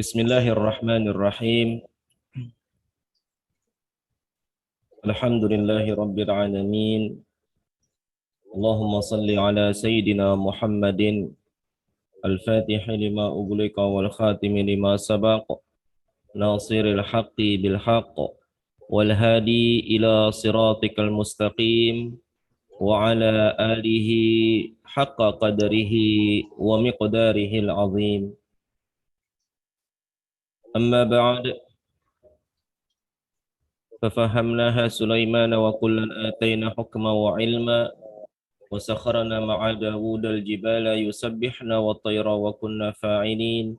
Bismillahirrahmanirrahim. Alhamdulillahi rabbil alamin. Allahumma salli ala sayyidina Muhammadin al-fatihi lima ughliqa wal khatimi lima sabaq nasiril haqqi bil haqq wal hadi ila siratikal mustaqim wa ala alihi haqqa qadrihi wa miqdarihi al-azim. Amma ba'd. ففهمناها سليمان وكلا آتينا حكما وعلما وسخرنا مع داود الجبال يسبحن والطير وكنا فاعلين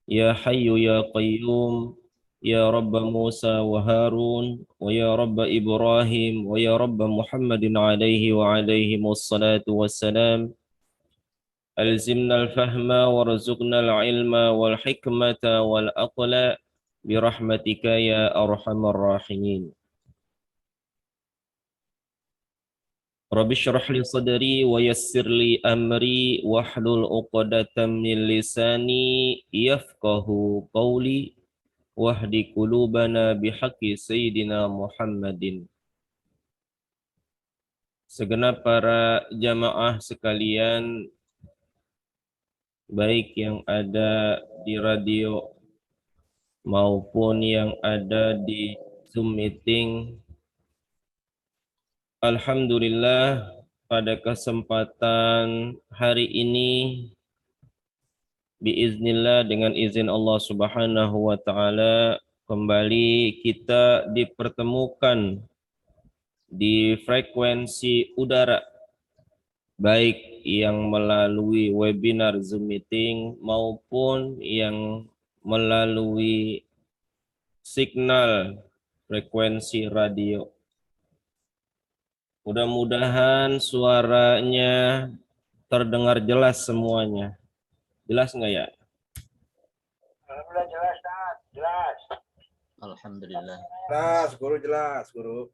يا حي يا قيوم يا رب موسى وهارون ويا رب إبراهيم ويا رب محمد عليه وعليهم الصلاة والسلام ألزمنا الفهم وارزقنا العلم والحكمة والأقل برحمتك يا أرحم الراحمين. Rabbi syrah li sadri wa yassir li amri wahlul 'uqdatam min lisani yafqahu qawli wahdi qulubana bihaqqi sayyidina Muhammadin. Segenap para jamaah sekalian, baik yang ada di radio maupun yang ada di Zoom meeting, alhamdulillah pada kesempatan hari ini biiznillah dengan izin Allah Subhanahu wa taala kembali kita dipertemukan di frekuensi udara baik yang melalui webinar Zoom meeting maupun yang melalui signal frekuensi radio. Mudah-mudahan suaranya terdengar jelas semuanya. Jelas nggak ya? Alhamdulillah jelas, Ustaz. Jelas. Alhamdulillah. Jelas, Guru, jelas, Guru.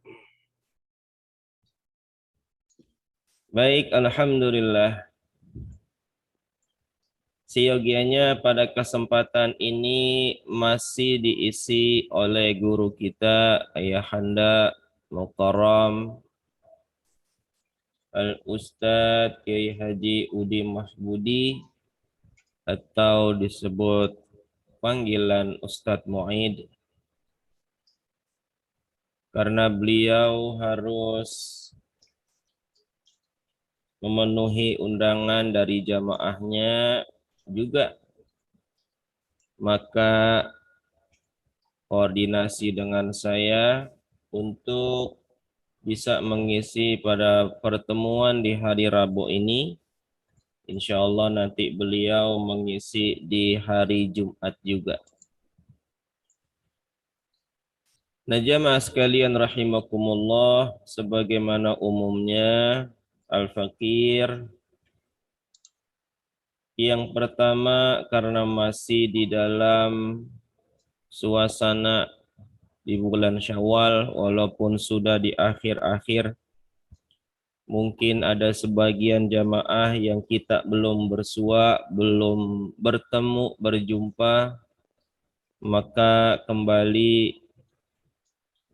Baik, alhamdulillah. Siogianya pada kesempatan ini masih diisi oleh guru kita Ayahanda Mukarram Al-Ustadz Kiai Haji Udi Mahbudi atau disebut panggilan Ustadz Mu'id, karena beliau harus memenuhi undangan dari jamaahnya juga, maka koordinasi dengan saya untuk bisa mengisi pada pertemuan di hari Rabu ini. Insya Allah nanti beliau mengisi di hari Jumat juga. Nah, jamaah sekalian rahimakumullah, sebagaimana umumnya Al-Fakir yang pertama, karena masih di dalam suasana di bulan Syawal, walaupun sudah di akhir-akhir, mungkin ada sebagian jamaah yang kita belum bersua, belum bertemu, berjumpa, maka kembali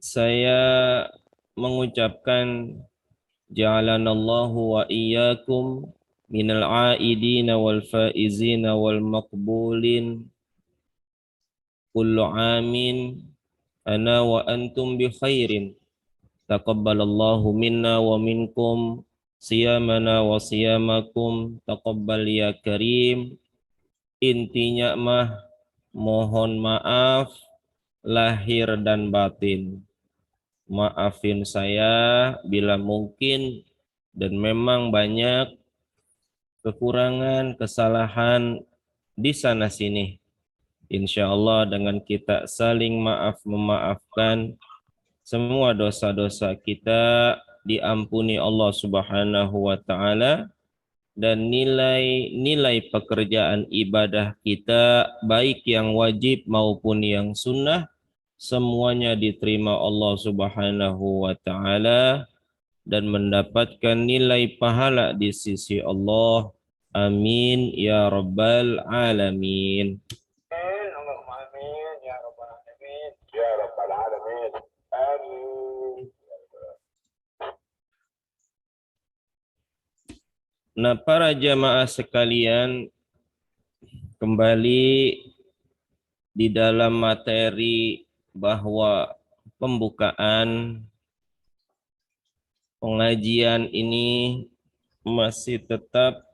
saya mengucapkan ja'alanallahu wa iyyakum minal aidina wal faizina wal maqbulin kullu amin ana wa antum bi khairin taqabbalallahu minna wa minkum siyamana wa siyamakum taqabbal ya karim. Intinya mah mohon maaf lahir dan batin. Maafin saya bila mungkin dan memang banyak kekurangan, kesalahan di sana sini. Insya Allah dengan kita saling maaf memaafkan, semua dosa-dosa kita diampuni Allah Subhanahu wa taala, dan nilai-nilai pekerjaan ibadah kita baik yang wajib maupun yang sunnah semuanya diterima Allah Subhanahu wa taala dan mendapatkan nilai pahala di sisi Allah. Amin ya rabbal alamin. Nah, para jamaah sekalian, kembali di dalam materi bahwa pembukaan pengajian ini masih tetap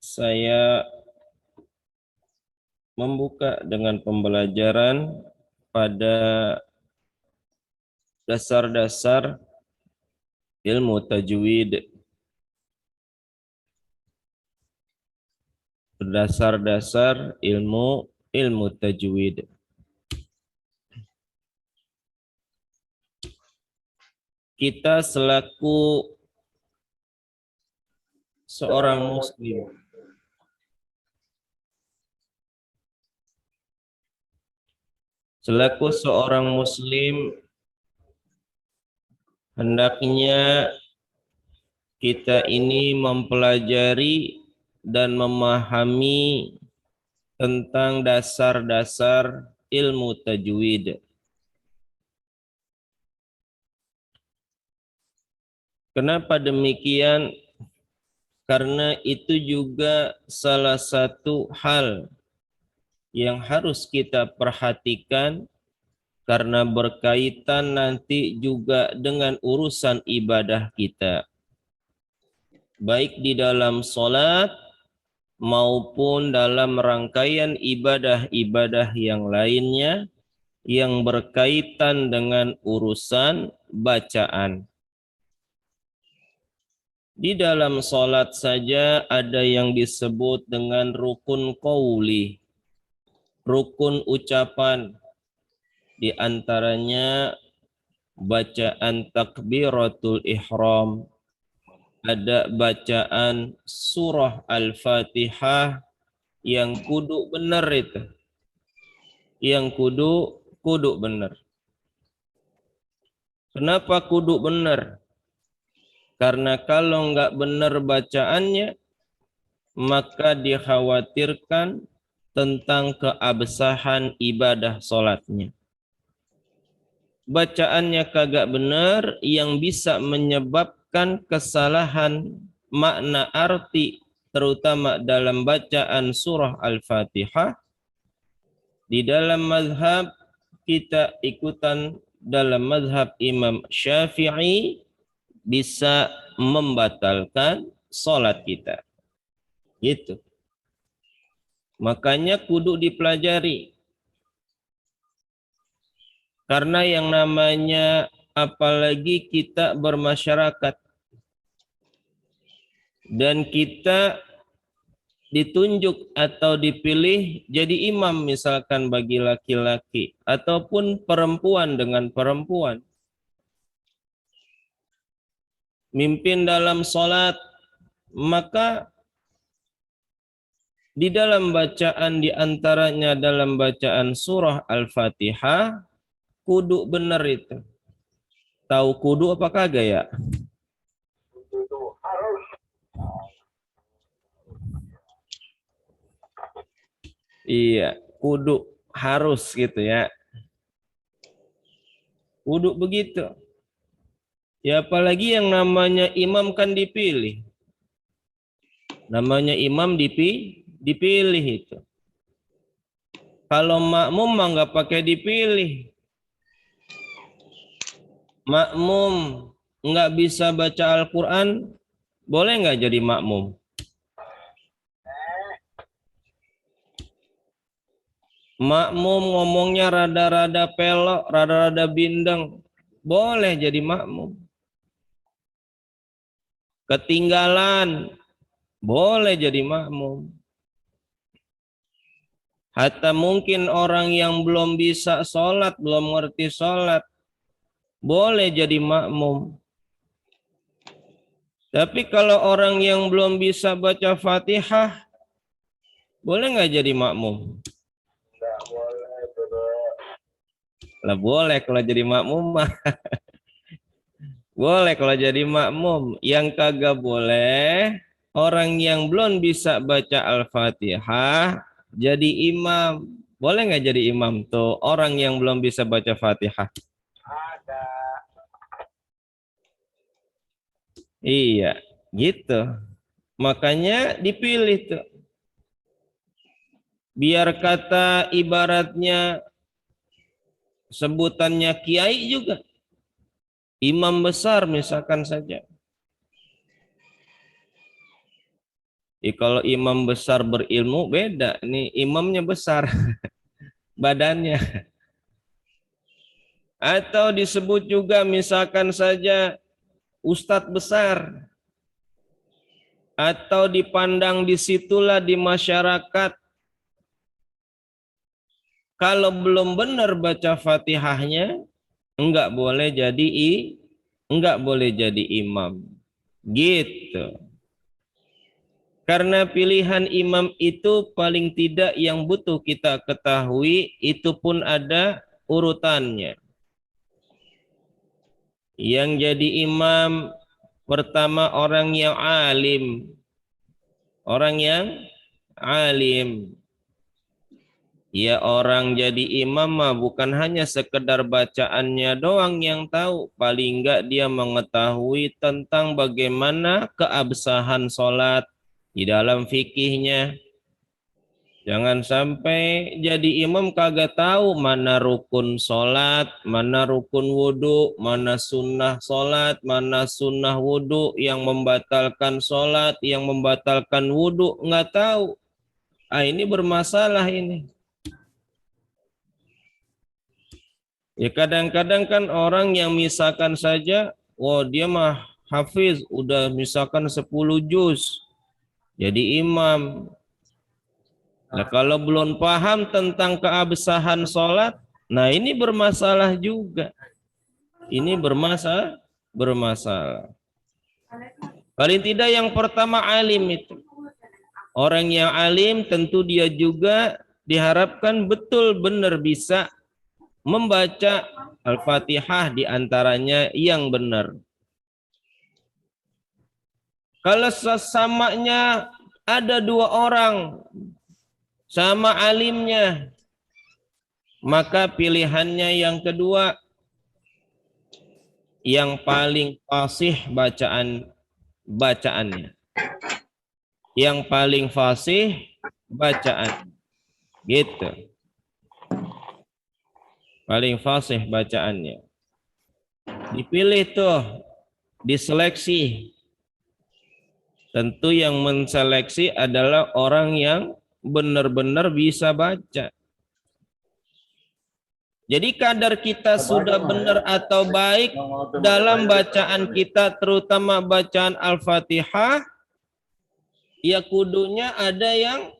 saya membuka dengan pembelajaran pada dasar-dasar ilmu tajwid, dasar-dasar ilmu tajwid. Kita selaku seorang muslim, hendaknya kita ini mempelajari dan memahami tentang dasar-dasar ilmu tajwid. Kenapa demikian? Karena itu juga salah satu hal yang harus kita perhatikan karena berkaitan nanti juga dengan urusan ibadah kita. Baik di dalam sholat maupun dalam rangkaian ibadah-ibadah yang lainnya yang berkaitan dengan urusan bacaan. Di dalam sholat saja ada yang disebut dengan rukun qauli, rukun ucapan, di antaranya bacaan takbiratul ihram, ada bacaan surah Al-Fatihah yang kudu benar itu. Yang kudu benar. Kenapa kudu benar? Karena kalau enggak benar bacaannya, maka dikhawatirkan tentang keabsahan ibadah sholatnya. Bacaannya kagak benar yang bisa menyebabkan kesalahan makna arti, terutama dalam bacaan surah Al-Fatihah. Di dalam mazhab kita ikutan dalam mazhab Imam Syafi'i bisa membatalkan sholat kita. Gitu. Makanya kudu dipelajari. Karena yang namanya apalagi kita bermasyarakat dan kita ditunjuk atau dipilih jadi imam misalkan bagi laki-laki ataupun perempuan dengan perempuan. Mimpin dalam sholat, maka di dalam bacaan diantaranya dalam bacaan surah Al-Fatihah kudu benar itu. Tahu kudu apa kagak ya? Iya, kudu harus gitu ya. Kudu begitu. Ya apalagi yang namanya imam kan dipilih. Namanya imam dipilih itu. Kalau makmum mah nggak pakai dipilih. Makmum nggak bisa baca Al-Quran, boleh nggak jadi makmum? Makmum ngomongnya rada-rada pelok, rada-rada bindeng, boleh jadi makmum. Ketinggalan, boleh jadi makmum. Hatta mungkin orang yang belum bisa sholat, belum ngerti sholat, boleh jadi makmum. Tapi kalau orang yang belum bisa baca Fatihah, boleh nggak jadi makmum? Nggak boleh, bro. Lah boleh kalau jadi makmum mah. Boleh kalau jadi makmum. Yang kagak boleh orang yang belum bisa baca Al-Fatihah jadi imam. Boleh nggak jadi imam tuh orang yang belum bisa baca Fatihah? Ada. Iya. Gitu. Makanya dipilih tuh. Biar kata ibaratnya sebutannya kiai juga. Imam besar misalkan saja. Kalau imam besar berilmu beda. Nih imamnya besar badannya. Atau disebut juga misalkan saja ustadz besar. Atau dipandang disitulah di masyarakat. Kalau belum benar baca Fatihahnya, enggak boleh jadi imam. Gitu. Karena pilihan imam itu paling tidak yang butuh kita ketahui, itu pun ada urutannya. Yang jadi imam pertama orang yang alim. Orang yang alim. Ya orang jadi imam mah bukan hanya sekedar bacaannya doang yang tahu. Paling enggak dia mengetahui tentang bagaimana keabsahan sholat di dalam fikihnya. Jangan sampai jadi imam kagak tahu mana rukun sholat, mana rukun wudhu, mana sunnah sholat, mana sunnah wudhu, yang membatalkan sholat, yang membatalkan wudhu, nggak tahu. Ini bermasalah ini. Ya kadang-kadang kan orang yang misalkan saja, dia mah hafiz, udah misalkan 10 juz, jadi imam. Nah kalau belum paham tentang keabsahan sholat, nah ini bermasalah juga. Ini bermasalah. Paling tidak yang pertama alim itu. Orang yang alim tentu dia juga diharapkan betul benar bisa membaca Al-Fatihah di antaranya yang benar. Kalau sesamanya ada 2 orang sama alimnya, maka pilihannya yang kedua yang paling fasih bacaannya. Yang paling fasih bacaan. Gitu. Paling fasih bacaannya. Dipilih tuh, diseleksi. Tentu yang menseleksi adalah orang yang benar-benar bisa baca. Jadi kadar kita sudah benar atau baik dalam bacaan kita, terutama bacaan Al-Fatihah, ya kudunya ada yang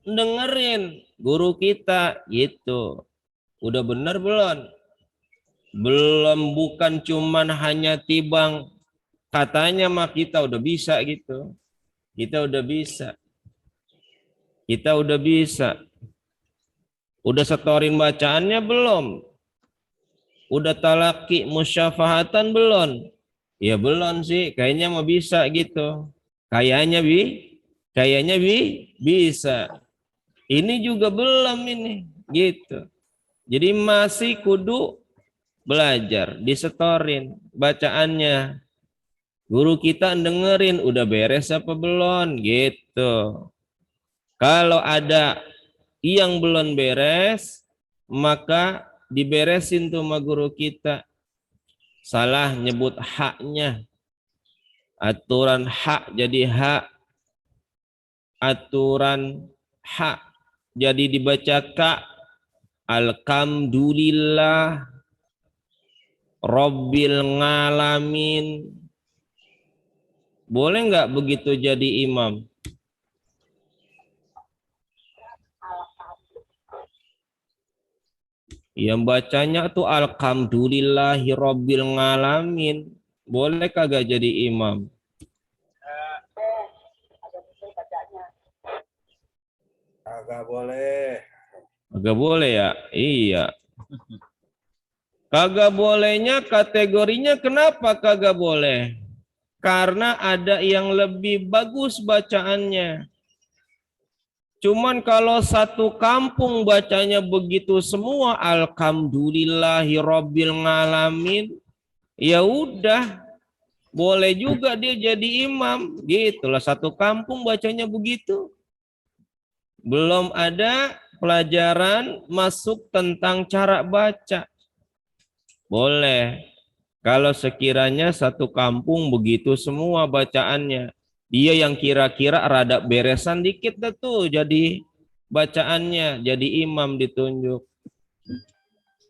dengerin guru kita gitu. Udah benar belum? Belum, bukan cuman hanya tibang katanya mah kita udah bisa gitu. Kita udah bisa. Udah setorin bacaannya belum? Udah talaki musyafahatan belum? Ya belum sih, kayaknya mau bisa gitu. Kayaknya bisa. Ini juga belum ini, gitu. Jadi masih kudu belajar, disetorin bacaannya. Guru kita dengerin udah beres apa belum, gitu. Kalau ada yang belum beres, maka diberesin tuh sama guru kita. Salah nyebut haknya. Aturan hak jadi hak. Aturan hak jadi dibaca ka. Alhamdulillah Rabbil ngalamin. Boleh nggak begitu jadi imam? Yang bacanya tuh alhamdulillahi rabbil ngalamin. Boleh kagak jadi imam? Kagak boleh. Kagak boleh ya? Iya. Kagak bolehnya kategorinya kenapa kagak boleh? Karena ada yang lebih bagus bacaannya. Cuman kalau satu kampung bacanya begitu semua, alhamdulillahi rabbil ngalamin, ya udah, Boleh juga dia jadi imam. Gitulah, satu kampung bacanya begitu. Belum ada pelajaran masuk tentang cara baca. Boleh. Kalau sekiranya satu kampung begitu semua bacaannya. Dia yang kira-kira rada beresan dikit dah tuh jadi bacaannya, jadi imam ditunjuk.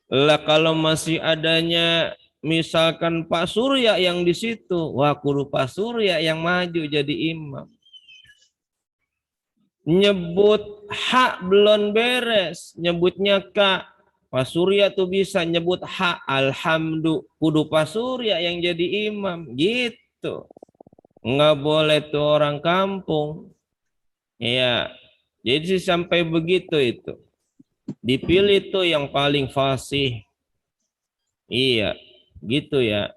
Lah kalau masih adanya misalkan Pak Surya yang di situ, wah kudu Pak Surya yang maju jadi imam. Nyebut hak belum beres, nyebutnya kak. Pak Surya tuh bisa nyebut hak, alhamdulillah, kudu Pak Surya yang jadi imam, gitu. Nggak boleh tuh orang kampung. Iya, jadi sampai begitu itu. Dipilih tuh yang paling fasih. Iya, gitu ya.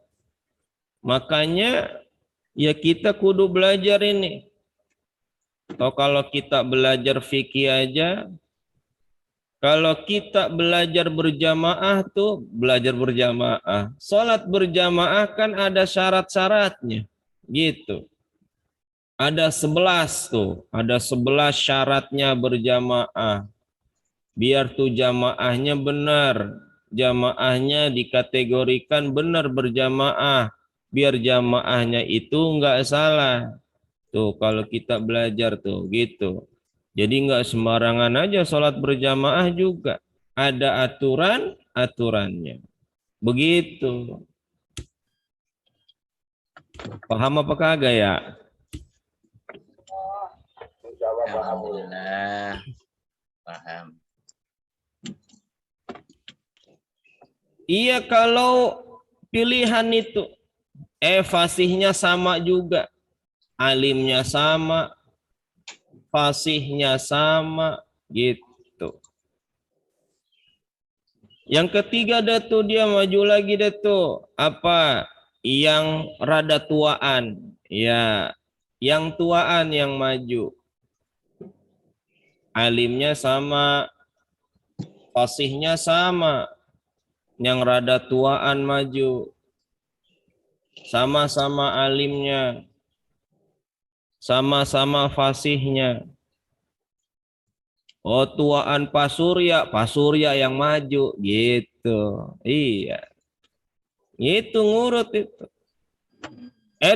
Makanya ya kita kudu belajar ini. Atau kalau kita belajar fikih aja, kalau kita belajar berjamaah tuh, belajar berjamaah. Salat berjamaah kan ada syarat-syaratnya. Gitu. Ada 11 tuh, ada 11 syaratnya berjamaah. Biar tuh jamaahnya benar. Jamaahnya dikategorikan benar berjamaah. Biar jamaahnya itu enggak salah. Tuh kalau kita belajar tuh gitu. Jadi enggak sembarangan aja sholat berjamaah juga. Ada aturannya. Begitu. Paham apa kagak ya? Insya Allah paham. Alhamdulillah. Paham. Iya kalau pilihan itu fasihnya sama juga. Alimnya sama, fasihnya sama, gitu. Yang ketiga dah tuh dia maju lagi dah tuh. Apa? Yang rada tuaan. Ya, yang tuaan yang maju. Alimnya sama, fasihnya sama. Yang rada tuaan maju. Sama-sama alimnya. Sama-sama fasihnya. Oh tuaan Pak Surya yang maju gitu. Iya. Itu ngurut itu.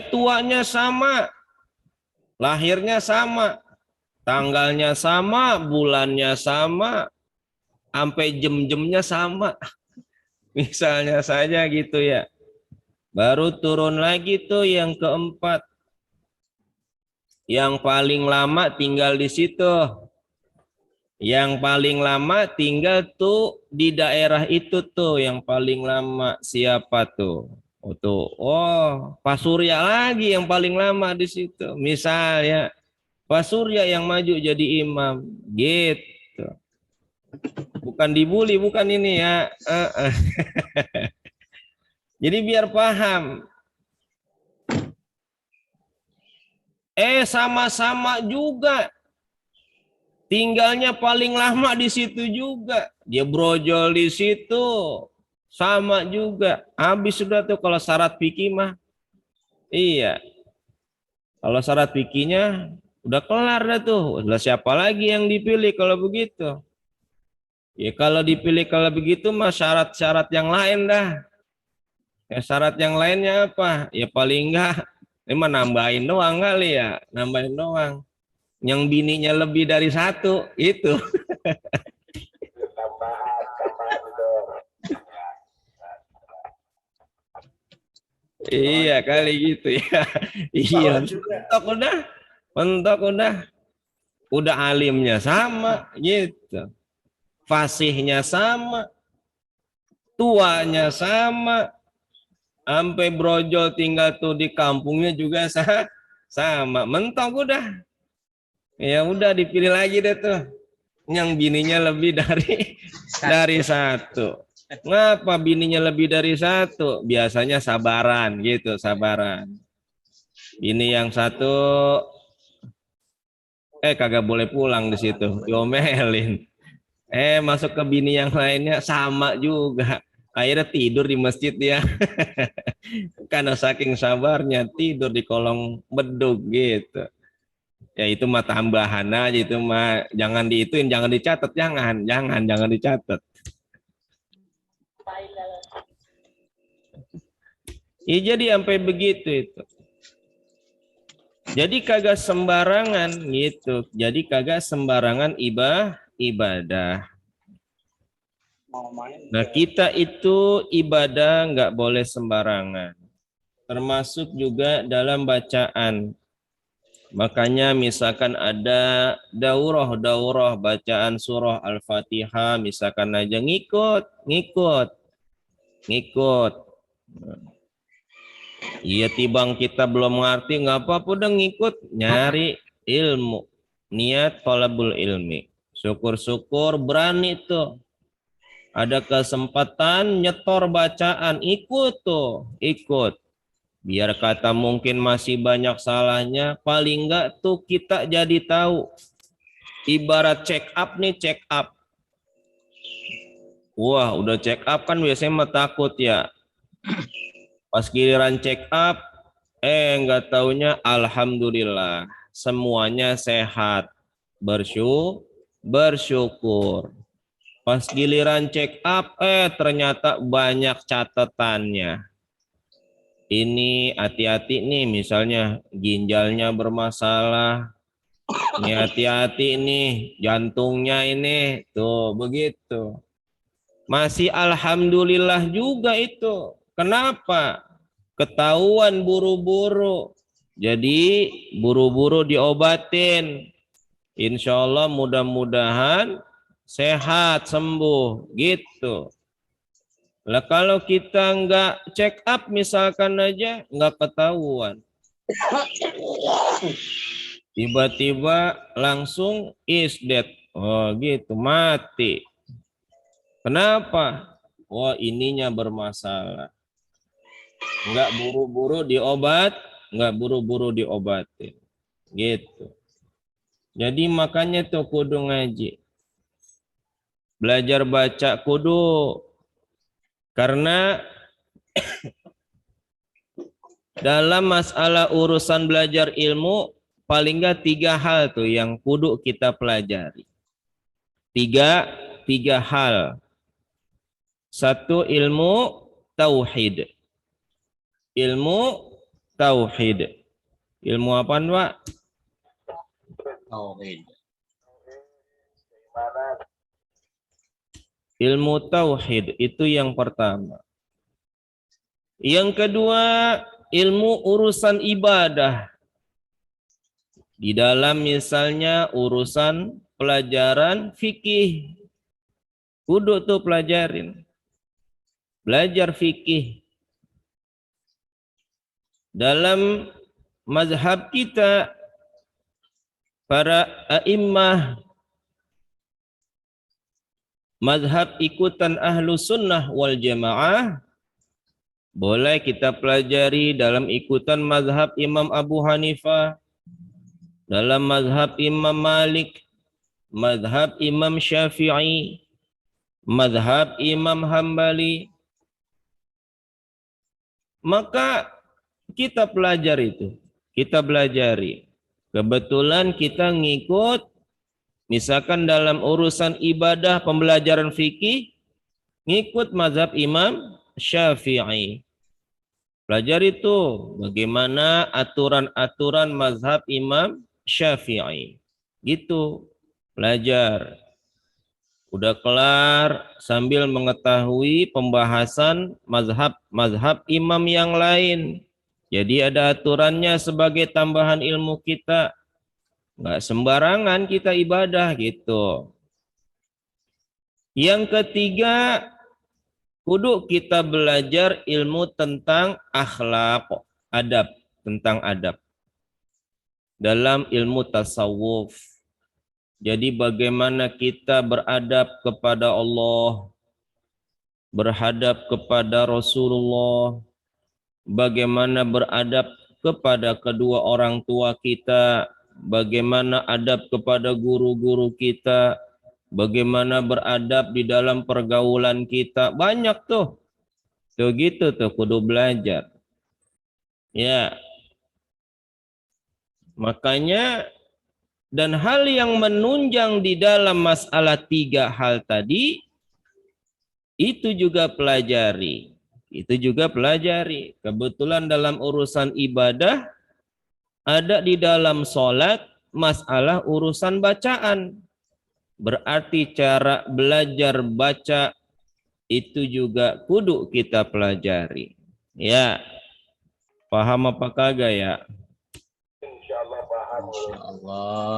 Tuanya sama. Lahirnya sama. Tanggalnya sama, bulannya sama, sampai jam-jamnya sama. Misalnya saja gitu ya. Baru turun lagi tuh yang keempat. Yang paling lama tinggal di situ. Yang paling lama tinggal tuh di daerah itu tuh. Yang paling lama siapa tuh? Oh, tuh. Oh, Pak Surya lagi yang paling lama di situ. Misalnya Pak Surya yang maju jadi imam. Gitu. Bukan dibully, bukan ini ya. Jadi biar paham. Sama-sama juga. Tinggalnya paling lama di situ juga. Dia brojol di situ. Sama juga. Habis sudah tuh kalau syarat fikih mah. Iya. Kalau syarat fikihnya udah kelar dah tuh. Udah siapa lagi yang dipilih kalau begitu? Ya kalau dipilih kalau begitu mah syarat-syarat yang lain dah. Ya, syarat yang lainnya apa? Ya paling enggak ini mah nambahin doang kali ya, nambahin doang. Yang bininya lebih dari satu, itu. Tambahan itu. Iya kali gitu ya. Iya. Mentok udah alimnya sama gitu. Fasihnya sama. Tuanya sama. Sampai brojol tinggal tuh di kampungnya juga sama. Mentok udah. Ya udah dipilih lagi deh tuh. Yang bininya lebih dari satu. Ngapa bininya lebih dari satu? Biasanya sabaran gitu, sabaran. Bini yang satu kagak boleh pulang di situ, diomelin. Masuk ke bini yang lainnya sama juga. Akhirnya tidur di masjid dia. Karena saking sabarnya tidur di kolong bedug gitu. Ya itu mah tambahan aja, itu mah jangan diituin, jangan dicatat, jangan dicatat. Ya jadi sampai begitu itu. Jadi kagak sembarangan gitu. Jadi kagak sembarangan ibadah. Nah kita itu ibadah nggak boleh sembarangan. Termasuk juga dalam bacaan. Makanya misalkan ada daurah bacaan surah Al-Fatihah, misalkan aja ngikut. Iya tibang kita belum ngerti, nggak apa-apa, udah ngikut, nyari ilmu, niat thalabul ilmi. Syukur-syukur berani tuh. Ada kesempatan nyetor bacaan, ikut tuh, ikut. Biar kata mungkin masih banyak salahnya, paling enggak tuh kita jadi tahu. Ibarat check up nih, check up. Wah, udah check up kan biasanya mah takut ya. Pas giliran check up, enggak taunya alhamdulillah semuanya sehat. Bersyukur. Pas giliran check up, ternyata banyak catatannya. Ini hati-hati nih, misalnya ginjalnya bermasalah, ini hati-hati nih, jantungnya ini, tuh begitu. Masih alhamdulillah juga itu. Kenapa? Ketahuan buru-buru. Jadi buru-buru diobatin. Insya Allah mudah-mudahan sehat, sembuh, gitu. Lah kalau kita nggak check up misalkan aja nggak ketahuan, tiba-tiba langsung is dead, oh gitu, mati. Kenapa? Oh ininya bermasalah. Nggak buru-buru diobatin, gitu. Jadi makanya tuh kudu ngaji, belajar baca kudu. Karena dalam masalah urusan belajar ilmu, paling nggak 3 hal tuh yang kudu kita pelajari. Tiga hal. 1, ilmu tauhid. Ilmu tauhid. Ilmu apaan, Pak? Tauhid. Ilmu tauhid itu yang pertama. Yang kedua, ilmu urusan ibadah. Di dalam misalnya urusan pelajaran fikih. Kudu tuh pelajarin. Belajar fikih. Dalam mazhab kita, para a'immah, mazhab ikutan ahlu sunnah wal jamaah, boleh kita pelajari dalam ikutan mazhab Imam Abu Hanifah, dalam mazhab Imam Malik, mazhab Imam Syafi'i, mazhab Imam Hambali. Maka kita pelajari itu, kita belajari. Kebetulan kita ngikut, misalkan dalam urusan ibadah pembelajaran fikih, ngikut mazhab Imam Syafi'i. Pelajari itu bagaimana aturan-aturan mazhab Imam Syafi'i. Gitu, belajar. Udah kelar sambil mengetahui pembahasan mazhab imam yang lain. Jadi ada aturannya sebagai tambahan ilmu kita. Nggak sembarangan kita ibadah gitu. Yang ketiga, kudu kita belajar ilmu tentang akhlak, adab, tentang adab. Dalam ilmu tasawuf. Jadi bagaimana kita beradab kepada Allah, berhadap kepada Rasulullah, bagaimana beradab kepada kedua orang tua kita, bagaimana adab kepada guru-guru kita, bagaimana beradab di dalam pergaulan kita. Banyak tuh Tuh gitu tuh kudu belajar. Ya. Makanya dan hal yang menunjang di dalam masalah 3 hal tadi itu juga pelajari. Itu juga pelajari. Kebetulan dalam urusan ibadah ada di dalam sholat masalah urusan bacaan. Berarti cara belajar baca itu juga kudu kita pelajari. Ya, paham apa kagak ya? Insya Allah paham. Insya Allah.